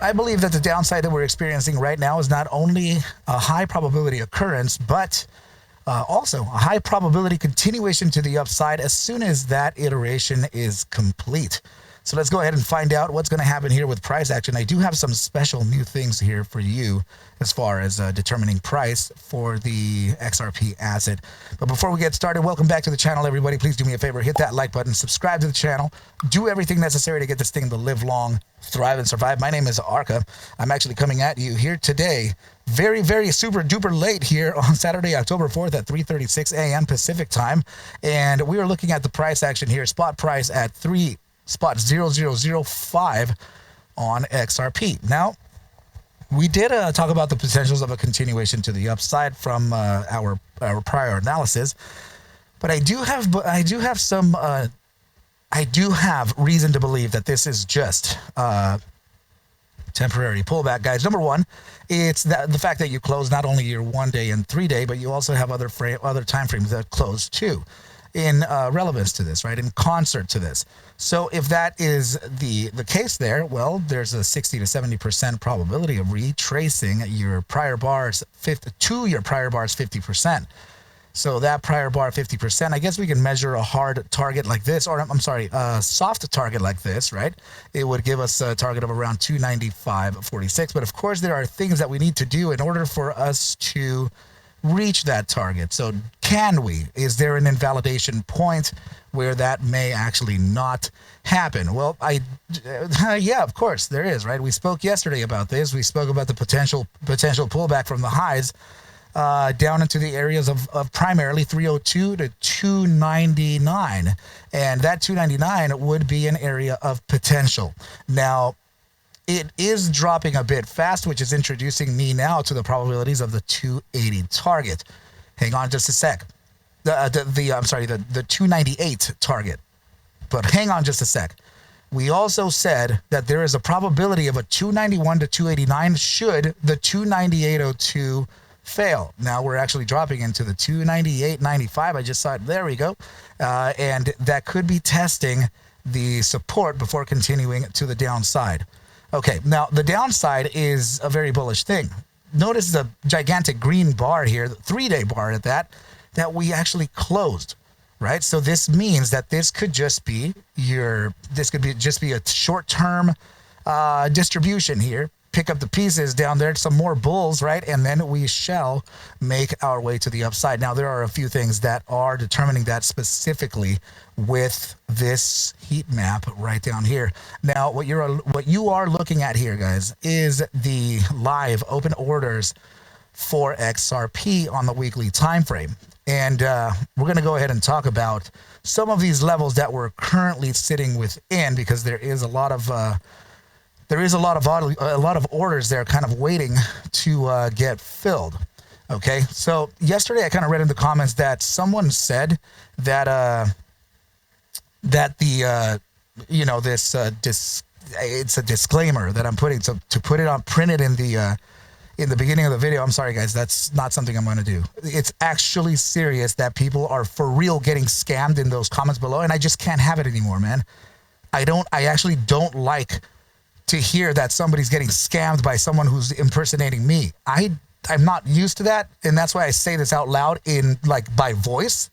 I believe that the downside that we're experiencing right now is not only a high probability occurrence, but also a high probability continuation to the upside as soon as that iteration is complete. So let's go ahead and find out what's going to happen here with price action. I do have some special new things here for you as far as determining price for the XRP asset. But before we get started, welcome back to the channel, everybody. Please do me a favor, hit that like button, subscribe to the channel, do everything necessary to get this thing to live long, thrive, and survive. My name is Arca. I'm actually coming at you here today, very, very super duper late here on Saturday, October 4th at 3:36 a.m. Pacific time. And we are looking at the price action here, spot price at 3.0005 on XRP. Now, we did talk about the potentials of a continuation to the upside from our prior analysis, but I do have reason to believe that this is just temporary pullback, guys. Number one, it's the fact that you close not only your 1 day and 3 day, but you also have other time frames that close too, in relevance to this, right? In concert to this. So if that is the case there, well, there's a 60 to 70% probability of retracing your prior bars to your prior bars 50%. So that prior bar 50%, I guess we can measure a hard target like this, or I'm sorry, a soft target like this, right? It would give us a target of around 295.46. But of course, there are things that we need to do in order for us to reach that target. So can we? Is there an invalidation point where that may actually not happen? Well, yeah, of course there is, right? We spoke yesterday about this. We spoke about the potential pullback from the highs down into the areas of primarily 302 to 299, and that 299 would be an area of potential. Now, it is dropping a bit fast, which is introducing me now to the probabilities of the 280 target. Hang on just a sec. The 298 target. But hang on just a sec. We also said that there is a probability of a 291 to 289 should the 298.02 fail. Now we're actually dropping into the 298.95. I just saw it. There we go. And that could be testing the support before continuing to the downside. Okay, now the downside is a very bullish thing. Notice the gigantic green bar here, the 3-day bar at that we actually closed, right? So this means that this could just be a short-term distribution here. Pick up the pieces down there, some more bulls, right? And then we shall make our way to the upside. Now, there are a few things that are determining that specifically with this heat map right down here. Now, what you are looking at here, guys, is the live open orders for XRP on the weekly time frame. And we're going to go ahead and talk about some of these levels that we're currently sitting within, because there is a lot of orders there kind of waiting to get filled. Okay, so yesterday I kind of read in the comments that someone said that it's a disclaimer that I'm putting to put it on printed in the beginning of the video. I'm sorry, guys, that's not something I'm going to do. It's actually serious that people are for real getting scammed in those comments below, and I just can't have it anymore, man. I actually don't like to hear that somebody's getting scammed by someone who's impersonating me. I'm not used to that, and that's why I say this out loud by voice,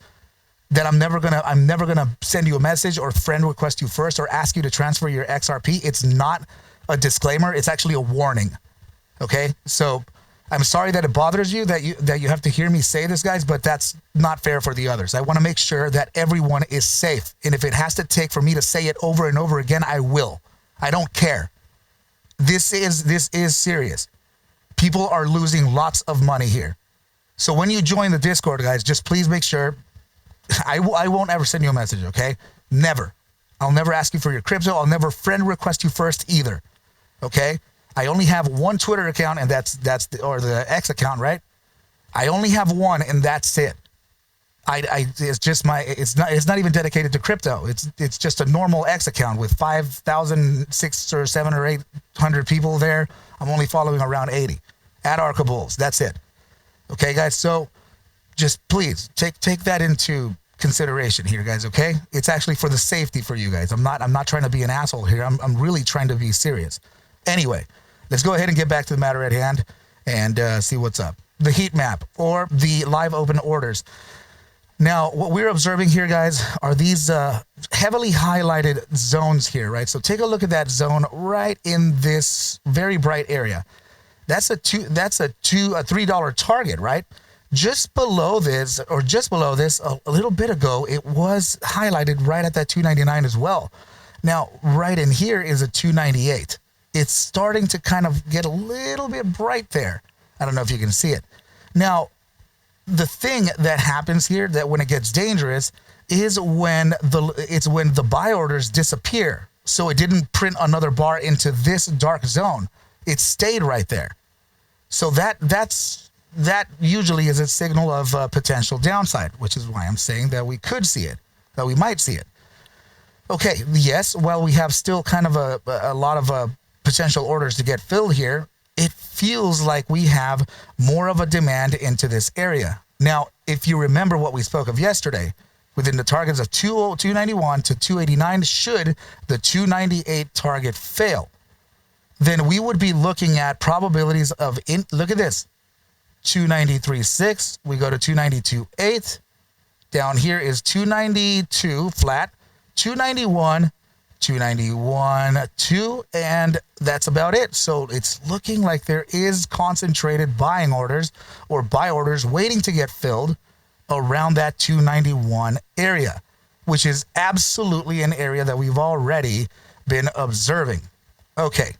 that I'm never gonna send you a message or friend request you first or ask you to transfer your XRP. It's not a disclaimer, it's actually a warning. Okay? So I'm sorry that it bothers you that you have to hear me say this, guys, but that's not fair for the others. I want to make sure that everyone is safe, and if it has to take for me to say it over and over again, I will. I don't care. This is serious. People are losing lots of money here. So when you join the Discord, guys, just please make sure, I won't ever send you a message, okay? Never. I'll never ask you for your crypto. I'll never friend request you first either, okay? I only have one Twitter account, and that's the X account, right? I only have one, and that's it. It's not even dedicated to crypto. It's just a normal X account with 5,600 or 700 or 800 people there. I'm only following around 80 at Arca Bulls. That's it. Okay, guys. So just please take that into consideration here, guys. Okay, it's actually for the safety for you guys. I'm not trying to be an asshole here. I'm really trying to be serious. Anyway, let's go ahead and get back to the matter at hand and see what's up. The heat map or the live open orders. Now, what we're observing here, guys, are these heavily highlighted zones here, right? So take a look at that zone right in this very bright area. That's a $3 target, right? Just below this, or just below this, a little bit ago, it was highlighted right at that 299 as well. Now, right in here is a 298. It's starting to kind of get a little bit bright there. I don't know if you can see it. Now, the thing that happens here, that when it gets dangerous, is when the buy orders disappear. So it didn't print another bar into this dark zone. It stayed right there. So that usually is a signal of potential downside, which is why I'm saying that we could see it, that we might see it. Okay, yes, while we have still kind of a lot of potential orders to get filled here, it feels like we have more of a demand into this area. Now, if you remember what we spoke of yesterday, within the targets of 291 to 289, should the 298 target fail, then we would be looking at probabilities of, look at this, 293.6, we go to 292.8, down here is 292 flat, 291, 291.2, and that's about it. So it's looking like there is concentrated buying orders or buy orders waiting to get filled around that 291 area, which is absolutely an area that we've already been observing. Okay,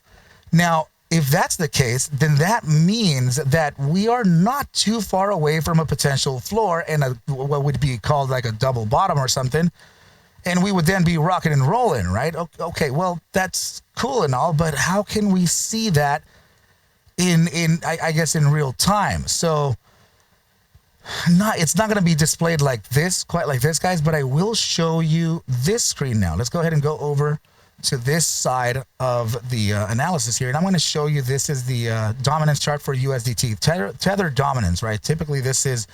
now if that's the case, then that means that we are not too far away from a potential floor and what would be called like a double bottom or something. And we would then be rocking and rolling, right? Okay, well, that's cool and all, but how can we see that I guess in real time? So it's not going to be displayed like this, quite like this, guys, but I will show you this screen now. Let's go ahead and go over to this side of the analysis here. And I'm going to show you, this is the dominance chart for USDT, tether dominance, right? Typically, this is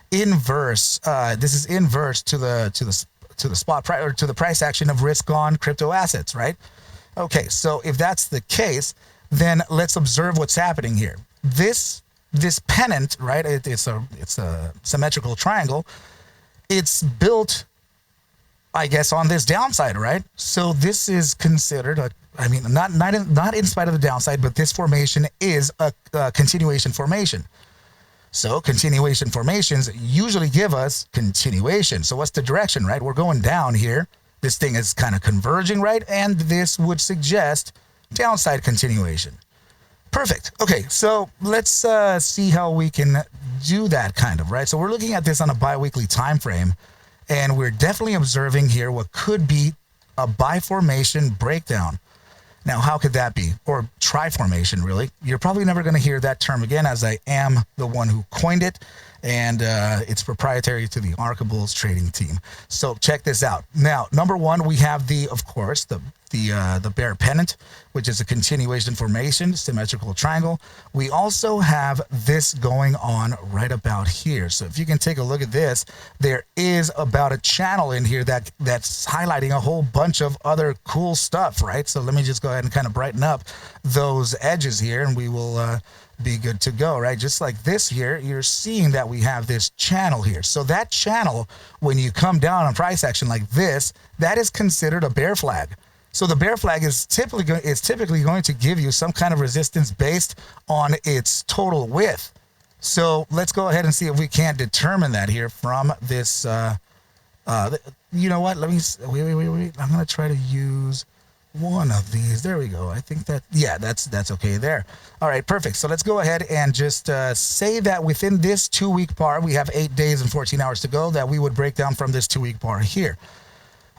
inverse. This is inverse to the spot price or to the price action of risk on crypto assets, right? Okay, so if that's the case, then let's observe what's happening here. This pennant, right? It's a symmetrical triangle. It's built, I guess, on this downside, right? So this is considered not in spite of the downside, but this formation is a continuation formation. So continuation formations usually give us continuation. So what's the direction, right? We're going down here. This thing is kind of converging, right? And this would suggest downside continuation. Perfect. Okay, so let's see how we can do that kind of, right? So we're looking at this on a bi-weekly time frame, and we're definitely observing here what could be a buy formation breakdown. Now, how could that be? Or tri-formation, really. You're probably never going to hear that term again, as I am the one who coined it, and it's proprietary to the Arca Bulls trading team. So check this out. Now, number one, we have of course, the bear pennant, which is a continuation formation, symmetrical triangle. We also have this going on right about here. So if you can take a look at this, there is about a channel in here that's highlighting a whole bunch of other cool stuff, right? So let me just go ahead and kind of brighten up those edges here, and we will be good to go, right? Just like this here, you're seeing that we have this channel here. So that channel, when you come down on price action like this, that is considered a bear flag. So the bear flag is typically going to give you some kind of resistance based on its total width. So let's go ahead and see if we can't determine that here from this. You know what? Let me wait. I'm going to try to use one of these. There we go. I think that, yeah, that's okay there. All right, perfect. So let's go ahead and just say that within this 2-week bar, we have 8 days and 14 hours to go, that we would break down from this 2-week bar here.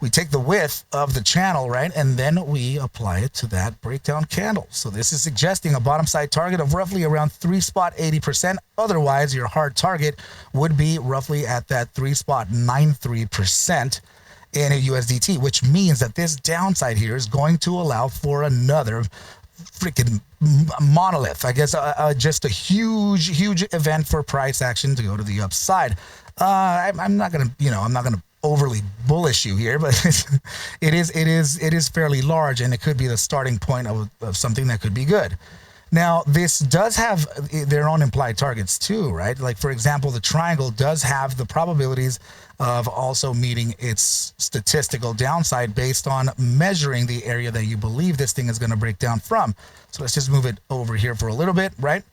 We take the width of the channel, right, and then we apply it to that breakdown candle. So this is suggesting a bottom side target of roughly around 3.80%. Otherwise, your hard target would be roughly at that 3.93% in a USDT, which means that this downside here is going to allow for another freaking monolith. I guess just a huge event for price action to go to the upside. I'm not gonna overly bullish you here, but it is fairly large, and it could be the starting point of something that could be good. Now, this does have their own implied targets too, right? Like, for example, the triangle does have the probabilities of also meeting its statistical downside based on measuring the area that you believe this thing is going to break down from. So let's just move it over here for a little bit, right?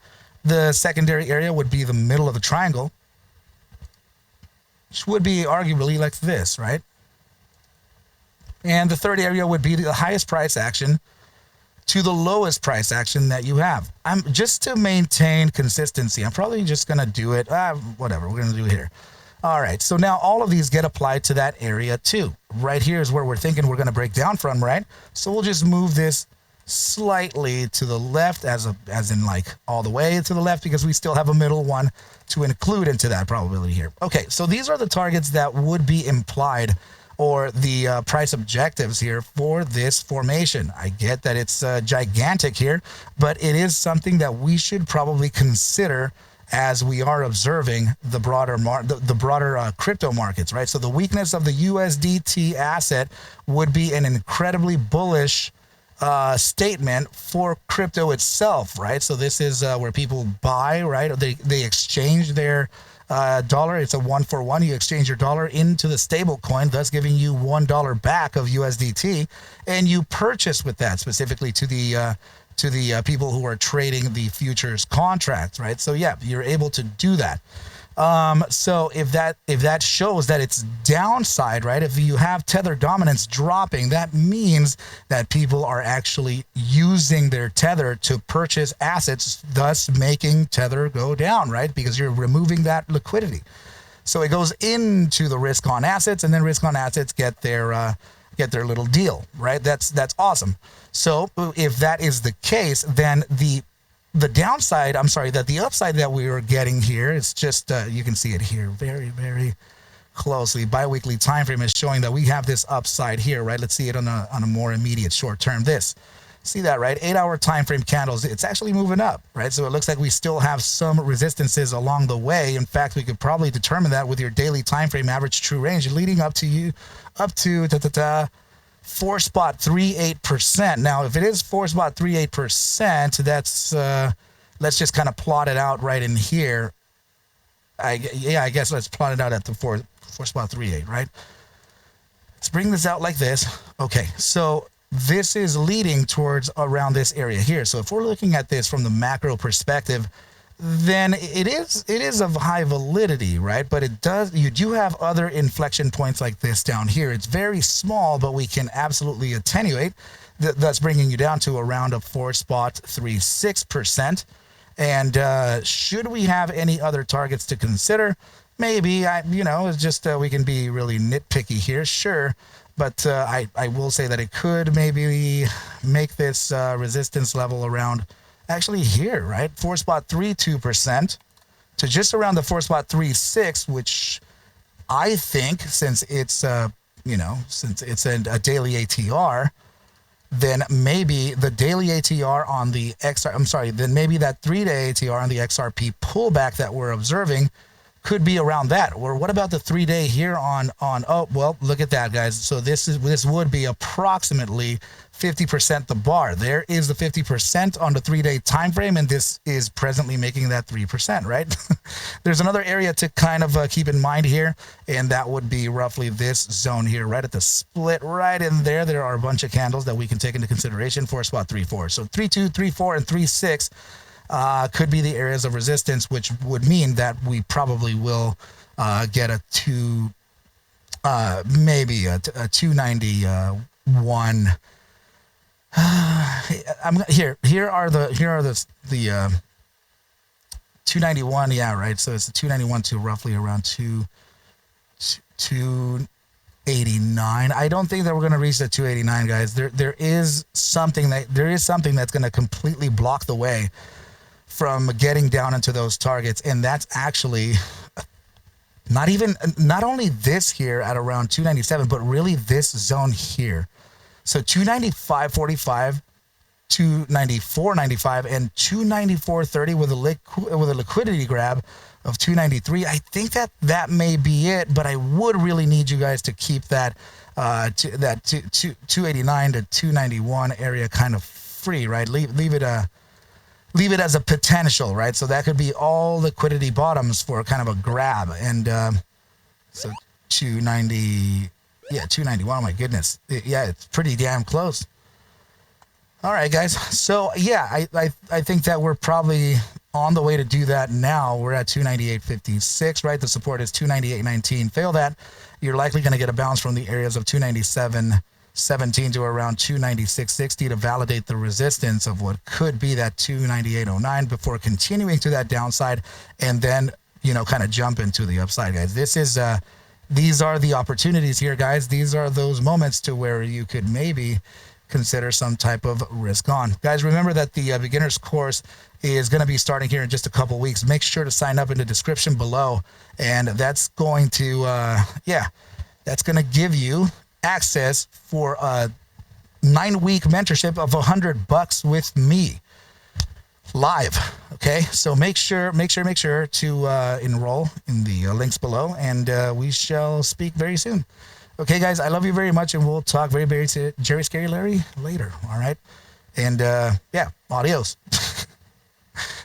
The secondary area would be the middle of the triangle, which would be arguably like this, right? And the third area would be the highest price action to the lowest price action that you have. I'm just to maintain consistency, I'm probably just going to do it. Whatever, we're going to do it here. All right, so now all of these get applied to that area too. Right here is where we're thinking we're going to break down from, right? So we'll just move this slightly to the left, as in like all the way to the left, because we still have a middle one to include into that probability here. Okay, so these are the targets that would be implied, or the price objectives here for this formation. I get that it's gigantic here, but it is something that we should probably consider as we are observing the broader crypto markets, right? So the weakness of the USDT asset would be an incredibly bullish statement for crypto itself, right? So this is where people buy, right? They exchange their dollar. It's a 1-for-1. You exchange your dollar into the stable coin, thus giving you $1 back of USDT, and you purchase with that specifically to the people who are trading the futures contracts, right? So yeah, you're able to do that. So if that shows that it's downside, right? If you have tether dominance dropping, that means that people are actually using their tether to purchase assets, thus making tether go down, right? Because you're removing that liquidity. So it goes into the risk on assets, and then risk on assets get their little deal, right? That's awesome. So if that is the case, then the upside that we are getting here, it's just, you can see it here very, very closely. Biweekly time frame is showing that we have this upside here, right? Let's see it on a more immediate short term. See that, right? 8-hour time frame candles, it's actually moving up, right? So it looks like we still have some resistances along the way. In fact, we could probably determine that with your daily time frame average true range leading up to 4.38%. Now, if it is 4.38%, that's let's just kind of plot it out right in here. I guess let's plot it out at the 4.38, right? Let's bring this out like this. Okay, so this is leading towards around this area here. So if we're looking at this from the macro perspective, then it is of high validity, right? But you do have other inflection points like this down here. It's very small, but we can absolutely attenuate. That's bringing you down to around a 4.36%. And should we have any other targets to consider? Maybe, it's just we can be really nitpicky here, sure. But I will say that it could maybe make this resistance level around, actually here, right? 4.32% to just around the 4.36, which I think, since it's a daily ATR, then maybe the daily ATR on the then maybe that 3-day ATR on the XRP pullback that we're observing could be around that. Or what about the 3-day here on oh, well, look at that, guys. So this would be approximately 50% the bar. There is the 50% on the 3-day time frame, and this is presently making that 3%, right? There's another area to kind of keep in mind here, and that would be roughly this zone here, right at the split right in there. There are a bunch of candles that we can take into consideration. 4.34. So 3.2, 3.4, and 3.6 could be the areas of resistance, which would mean that we probably will get a maybe a 291. Here are the 291. Yeah, right. So it's a 291 to roughly around 289. I don't think that we're going to reach the 289, guys. There is something that's going to completely block the way from getting down into those targets, and that's actually not only this here at around 297, but really this zone here. So 295.45, 294.95, and 294.30 with a liquidity grab of 293. I think that may be it, but I would really need you guys to keep that 289 to 291 area kind of free, right? Leave it leave it as a potential, right? So that could be all liquidity bottoms for kind of a grab. And so 290, yeah, 291. Oh my goodness, yeah, it's pretty damn close. All right, guys. So yeah, I think that we're probably on the way to do that now. We're at 298.56, right? The support is 298.19. Fail that, you're likely going to get a bounce from the areas of 297.17 to around 296.60 to validate the resistance of what could be that 298.09 before continuing to that downside, and then, you know, kind of jump into the upside, guys. These are the opportunities here, guys. These are those moments to where you could maybe consider some type of risk on. Guys, remember that the beginner's course is going to be starting here in just a couple weeks. Make sure to sign up in the description below, and that's going to that's going to give you access for a 9-week mentorship of $100 with me live. Okay, so make sure to enroll in the links below, and we shall speak very soon. Okay, guys, I love you very much, and we'll talk very Jerry Scary Larry later. All right, and yeah, adios.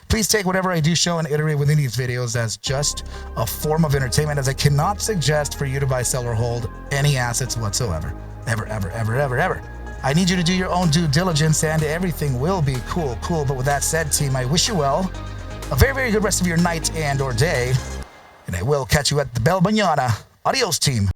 Please take whatever I do show and iterate within these videos as just a form of entertainment, as I cannot suggest for you to buy, sell, or hold any assets whatsoever. Ever. I need you to do your own due diligence, and everything will be cool. But with that said, team, I wish you well, a very good rest of your night and or day, and I will catch you at the bell mañana. Adios, team.